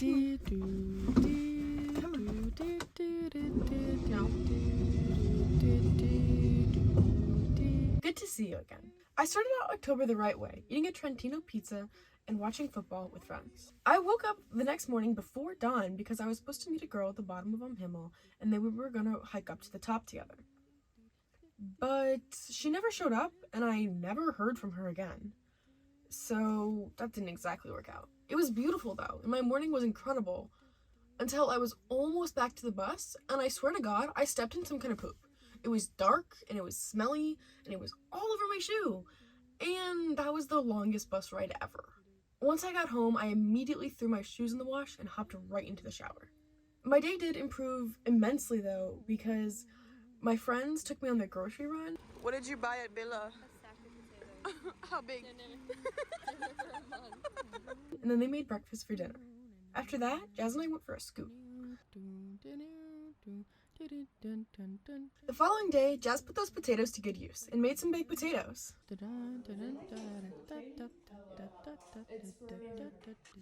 Good to see you again. I started out October the right way, eating a Trentino pizza and watching football with friends. I woke up the next morning before dawn because I was supposed to meet a girl at the bottom of Himmel, and then we were gonna hike up to the top together. But she never showed up, and I never heard from her again. So that didn't exactly work out. It was beautiful though, and my morning was incredible until I was almost back to the bus, and I swear to God, I stepped in some kind of poop. It was dark, and it was smelly, and it was all over my shoe, and that was the longest bus ride ever. Once I got home, I immediately threw my shoes in the wash and hopped right into the shower. My day did improve immensely though, because my friends took me on their grocery run. What did you buy at Villa? A sack of potatoes. How big? Dinner for a month. And then they made breakfast for dinner. After that, Jazz and I went for a scoop. The following day, Jazz put those potatoes to good use and made some baked potatoes.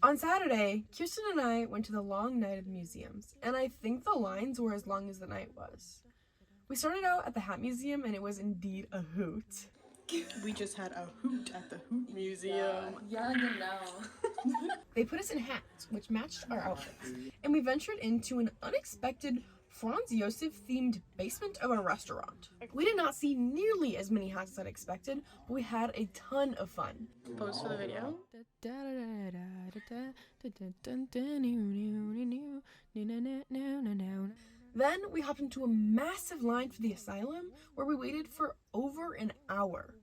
On Saturday, Kirsten and I went to the long night of the museums, and I think the lines were as long as the night was. We started out at the Hat Museum, and it was indeed a hoot. We just had a hoot at the Hoot Museum. Yeah, genau. They put us in hats, which matched our outfits, and we ventured into an unexpected Franz Joseph themed basement of a restaurant. We did not see nearly as many hats as I'd expected, but we had a ton of fun. Pose for the video. Then we hopped into a massive line for the asylum where we waited for over an hour.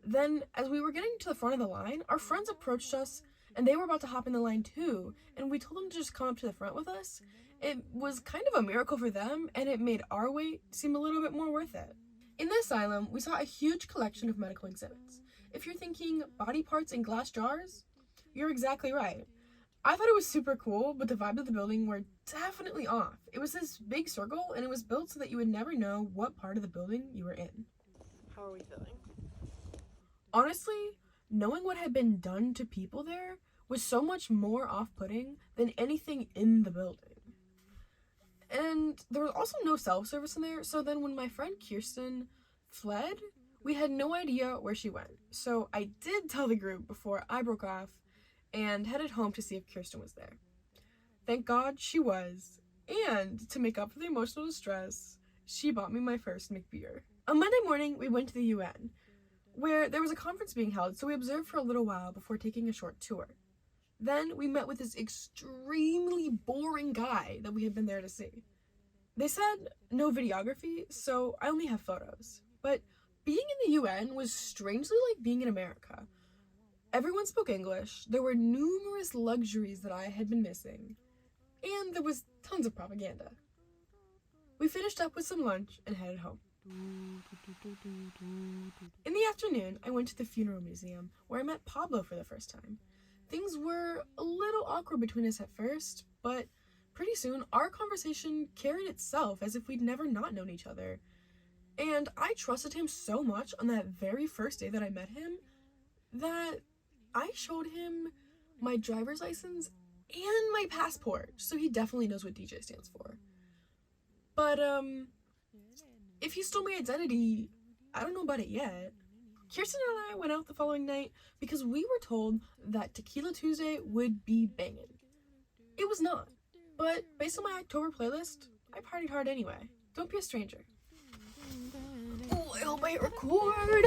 Then, as we were getting to the front of the line, our friends approached us and they were about to hop in the line too, and we told them to just come up to the front with us. It was kind of a miracle for them, and it made our wait seem a little bit more worth it. In the asylum, we saw a huge collection of medical exhibits. If you're thinking body parts in glass jars, you're exactly right. I thought it was super cool, but the vibe of the building were definitely off. It was this big circle, and it was built so that you would never know what part of the building you were in. How are we feeling? Honestly, knowing what had been done to people there was so much more off-putting than anything in the building. And there was also no self-service in there, so then when my friend Kirsten fled, we had no idea where she went. So I did tell the group before I broke off and headed home to see if Kirsten was there. Thank God she was, and to make up for the emotional distress, she bought me my first mcbeer. On Monday morning, we went to the UN, where there was a conference being held, so we observed for a little while before taking a short tour. Then we met with this extremely boring guy that we had been there to see. They said no videography, so I only have photos. But being in the UN was strangely like being in America. Everyone spoke English, there were numerous luxuries that I had been missing, and there was tons of propaganda. We finished up with some lunch and headed home. In the afternoon, I went to the funeral museum, where I met Pablo for the first time. Things were a little awkward between us at first, but pretty soon our conversation carried itself as if we'd never not known each other. And I trusted him so much on that very first day that I met him that I showed him my driver's license and my passport, so he definitely knows what DJ stands for. But, if he stole my identity, I don't know about it yet. Kirsten and I went out the following night because we were told that Tequila Tuesday would be banging. It was not, but based on my October playlist, I partied hard anyway. Don't be a stranger. Oh, I hope I hit record!